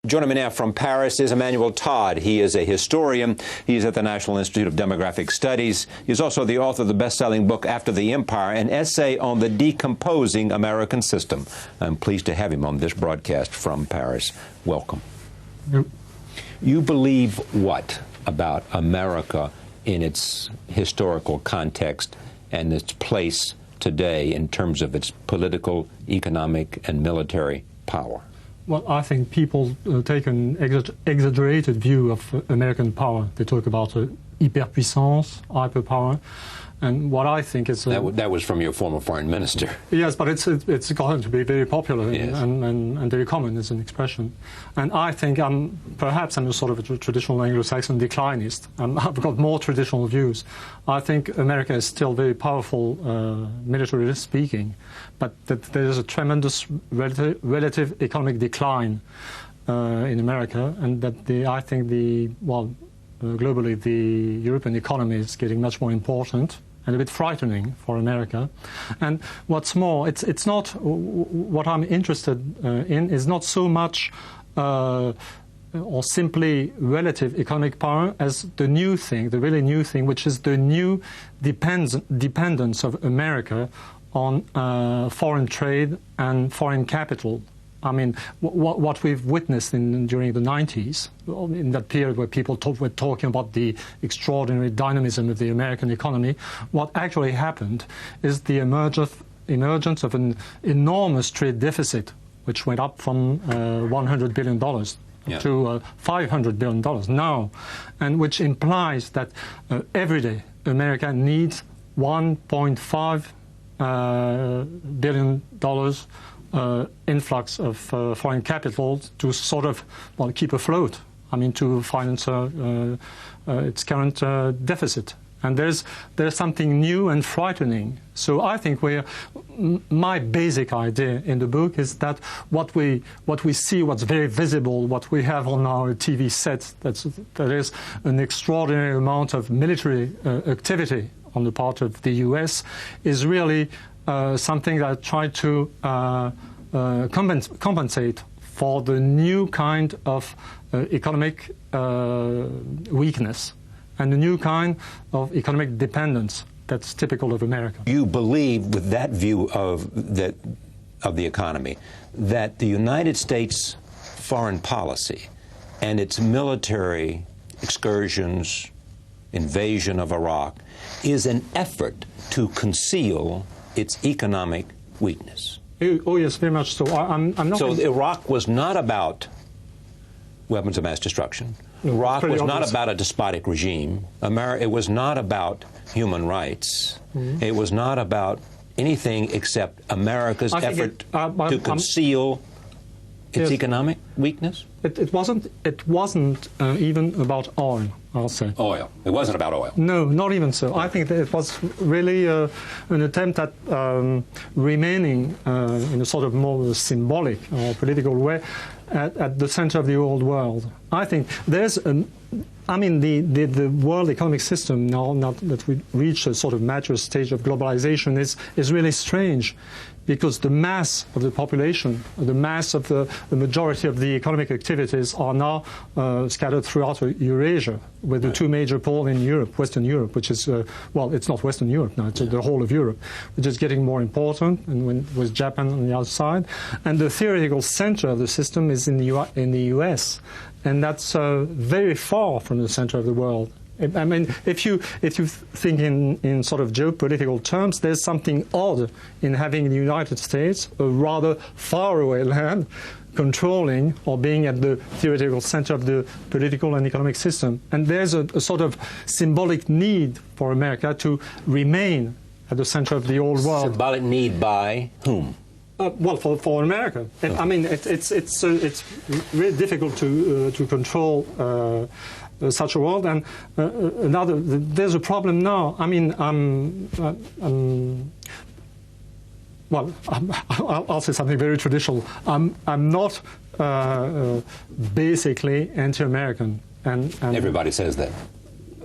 Joining me now from Paris is Emmanuel Todd. He is a historian. He's at the National Institute of Demographic Studies. He's also the author of the best-selling book, After the Empire, an essay on the decomposing American system. I'm pleased to have him on this broadcast from Paris. Welcome. Yep. You believe what about America in its historical context and its place today in terms of its political, economic, and military power? Well, I think people take an exaggerated view of American power. They talk about hyperpuissance, hyperpower, and what I think is... that was from your former foreign minister. Yes, but it's gotten to be very popular yes. and very common as an expression. And I think perhaps I'm a sort of a traditional Anglo-Saxon declinist. I've got more traditional views. I think America is still very powerful, militarily speaking, but that there's a tremendous relative economic decline in America, and that I think globally the European economy is getting much more important and a bit frightening for America. And what's more, it's not what I'm interested in is not so much or simply relative economic power as the new thing, the really new thing, which is the new dependence of America on foreign trade and foreign capital. I mean, what we've witnessed during the 90s, in that period where people were talking about the extraordinary dynamism of the American economy, what actually happened is the emergence of an enormous trade deficit, which went up from $100 billion to $500 billion now, and which implies that every day America needs $1.5 billion influx of foreign capital to sort of keep afloat. I mean, to finance its current deficit. And there's something new and frightening. So I think my basic idea in the book is that what we see, what's very visible, what we have on our TV sets, that is an extraordinary amount of military activity on the part of the U.S. is really something that I try to compensate for the new kind of economic weakness and the new kind of economic dependence that's typical of America. You believe, with that view of the economy, that the United States foreign policy and its military excursions, invasion of Iraq, is an effort to conceal its economic weakness. Oh yes, very much so. I'm not. So Iraq was not about weapons of mass destruction. No, Iraq was obvious. not about a despotic regime. It was not about human rights. Mm-hmm. It was not about anything except America's effort to conceal its economic weakness. It wasn't even about oil, I'll say. Oil. It wasn't about oil. No, not even so. I think that it was really an attempt at remaining in a sort of more symbolic or political way at the center of the old world. I think there's the world economic system now that we reach a sort of mature stage of globalization is really strange, because the mass of the population, the mass of the majority of the economic activities are now scattered throughout Eurasia, with the two major poles in Europe, Western Europe, which is, it's not Western Europe now, it's the whole of Europe, which is getting more important, and with Japan on the outside. And the theoretical center of the system is in the US, and that's very far from the center of the world. I mean, if you think in sort of geopolitical terms, there's something odd in having the United States, a rather faraway land, controlling or being at the theoretical center of the political and economic system. And there's a sort of symbolic need for America to remain at the center of the old world. Symbolic need by whom? For America. I mean, it's really difficult to control such a world. And there's a problem now. I mean, I'll say something very traditional. I'm not basically anti-American. And everybody says that.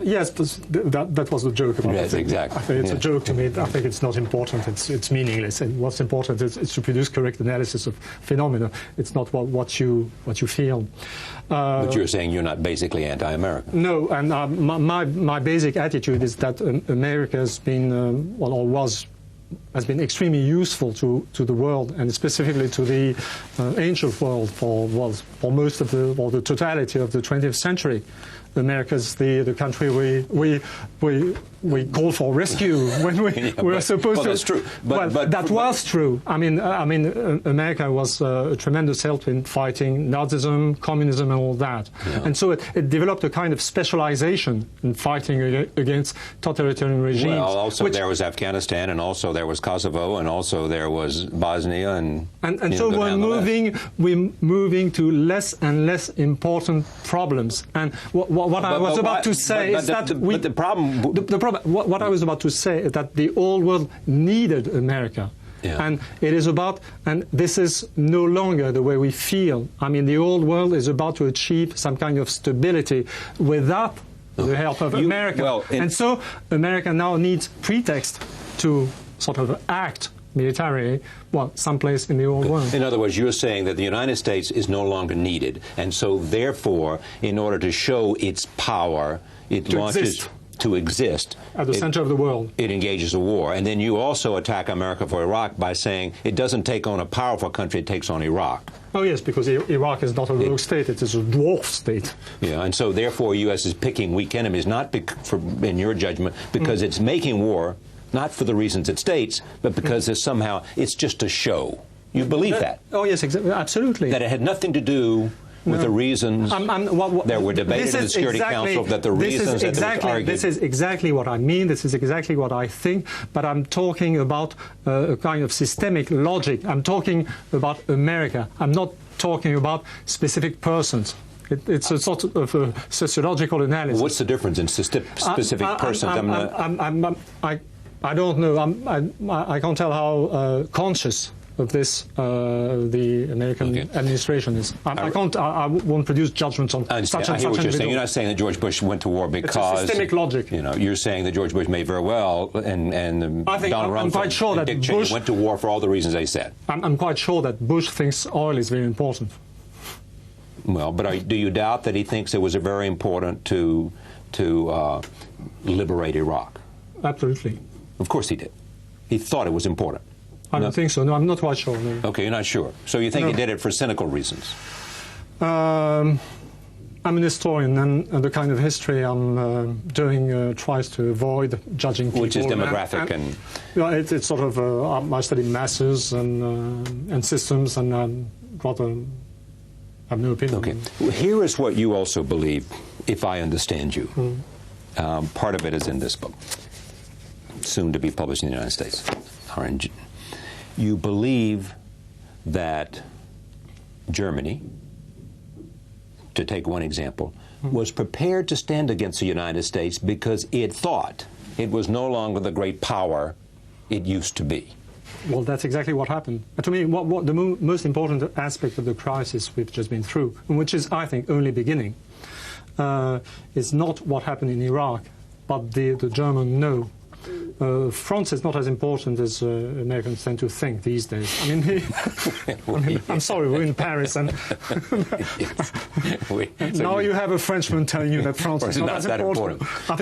Yes, but that was the joke about it. Yes, exactly. I think it's a joke to me. I think it's not important. It's meaningless. And what's important is to produce correct analysis of phenomena. It's not what you feel. But you're saying you're not basically anti-American. No, and my basic attitude is that America has been, has been extremely useful to the world, and specifically to the ancient world for most of the totality of the 20th century. America's the country we call for rescue when we were supposed to. That's true. That was true. I mean, America was a tremendous help in fighting Nazism, communism, and all that. Yeah. And so it developed a kind of specialization in fighting against totalitarian regimes. Well, also there was Afghanistan, and also there was Kosovo, and also there was Bosnia, and so we're moving to less and less important problems. And what I was about to say is that the problem. What I was about to say is that the old world needed America. Yeah. And it is about, and this is no longer the way we feel. I mean, the old world is about to achieve some kind of stability without the help of America. And so America now needs pretext to sort of act militarily, someplace in the old world. In other words, you're saying that the United States is no longer needed, and so therefore, in order to show its power, it launches to exist at the center of the world. It engages a war, and then you also attack America for Iraq by saying it doesn't take on a powerful country; it takes on Iraq. Oh yes, because Iraq is not a rogue state; it is a dwarf state. Yeah, and so therefore, U.S. is picking weak enemies, not in your judgment, because it's making war. Not for the reasons it states, but because somehow it's just a show. You believe that? Oh, yes, absolutely. That it had nothing to do with the reasons there were debated in the Security Council, that the reasons that there was argued. This is exactly what I mean. This is exactly what I think. But I'm talking about a kind of systemic logic. I'm talking about America. I'm not talking about specific persons. It's a sort of a sociological analysis. What's the difference in specific persons? I don't know. I can't tell how conscious of this the American administration is. I won't produce judgments on such and such. What you're saying. You're not saying that George Bush went to war because it's a systemic logic. You know, you're saying that George Bush may very well, and Donald Rumsfeld and Dick Cheney went to war for all the reasons they said. I'm quite sure that Bush thinks oil is very important. Well, but do you doubt that he thinks it was very important to liberate Iraq? Absolutely. Of course he did. He thought it was important. I don't think so. No, I'm not quite sure. No. Okay, you're not sure. So you think he did it for cynical reasons? I'm an historian, and the kind of history I'm doing tries to avoid judging people. Which is demographic it's sort of I study masses and systems, and rather have no opinion. Okay. Well, here is what you also believe, if I understand you. Part of it is in this book, soon to be published in the United States. You believe that Germany, to take one example, was prepared to stand against the United States because it thought it was no longer the great power it used to be. Well, that's exactly what happened. To me, what the most important aspect of the crisis we've just been through, which is, I think, only beginning, is not what happened in Iraq, but the German no. France is not as important as Americans tend to think these days. I mean, I'm sorry, we're in Paris, and now you have a Frenchman telling you that France is not as important. I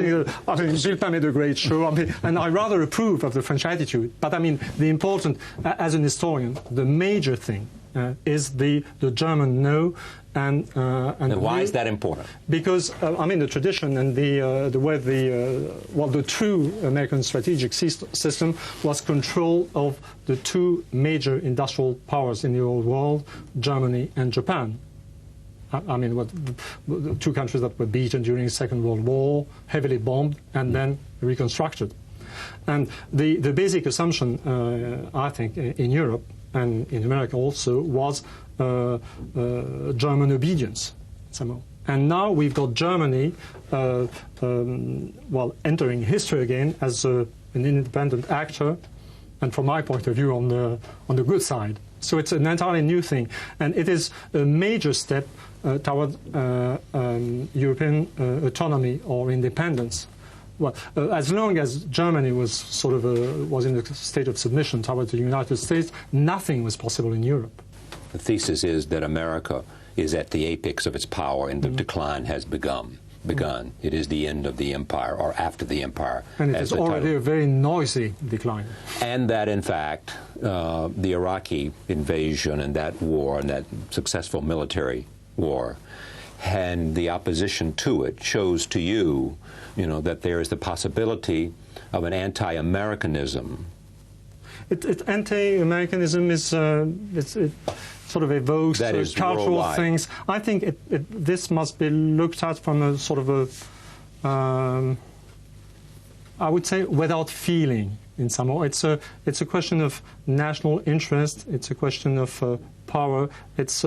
think Gilles Pin made a great show, and I rather approve of the French attitude. But I mean, the important, as an historian, the major thing is the German no. And why is that important? Because I mean, the tradition and the way the true American strategic system was control of the two major industrial powers in the old world, Germany and Japan. I mean, the two countries that were beaten during the Second World War, heavily bombed, and then reconstructed. And the basic assumption, I think, in Europe and in America also was German obedience somehow. And now we've got Germany, entering history again as an independent actor, and from my point of view, on the good side. So it's an entirely new thing, and it is a major step toward European autonomy or independence. Well, as long as Germany was sort of was in a state of submission towards the United States, nothing was possible in Europe. The thesis is that America is at the apex of its power and the decline has begun. It is the end of the empire, or after the empire. And it is already a very noisy decline. And that, in fact, the Iraqi invasion and that war and that successful military war and the opposition to it shows to you, that there is the possibility of an anti-Americanism. Anti-Americanism is it sort of evokes cultural worldwide. things. I think this must be looked at from a sort of I would say without feeling in some way. It's a question of national interest. It's a question of power. It's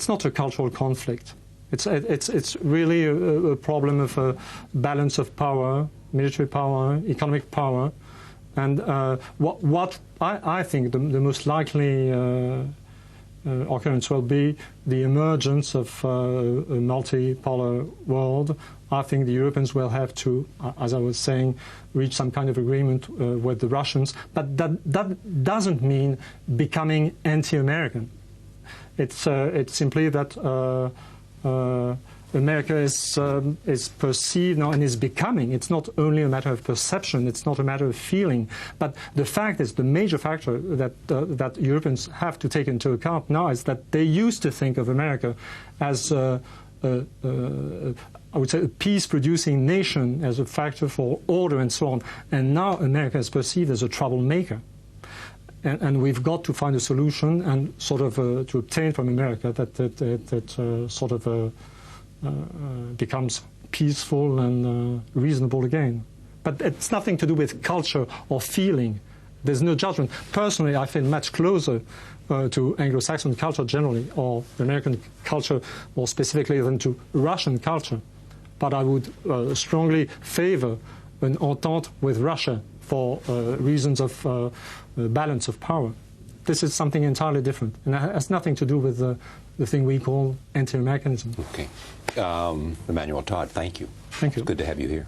not a cultural conflict. It's really a problem of balance of power, military power, economic power, and what I think the most likely occurrence will be the emergence of a multipolar world. I think the Europeans will have to, as I was saying, reach some kind of agreement with the Russians, but that doesn't mean becoming anti-American. It's simply that America is perceived now and is becoming. It's not only a matter of perception. It's not a matter of feeling. But the fact is, the major factor that Europeans have to take into account now is that they used to think of America as I would say a peace-producing nation, as a factor for order and so on. And now America is perceived as a troublemaker. And we've got to find a solution and sort of to obtain from America that sort of becomes peaceful and reasonable again. But it's nothing to do with culture or feeling. There's no judgment. Personally, I feel much closer to Anglo-Saxon culture generally, or American culture more specifically, than to Russian culture. But I would strongly favor an entente with Russia for reasons of balance of power. This is something entirely different, and it has nothing to do with the thing we call anti-Americanism. Okay. Emmanuel Todd, thank you. Thank you. It's good to have you here.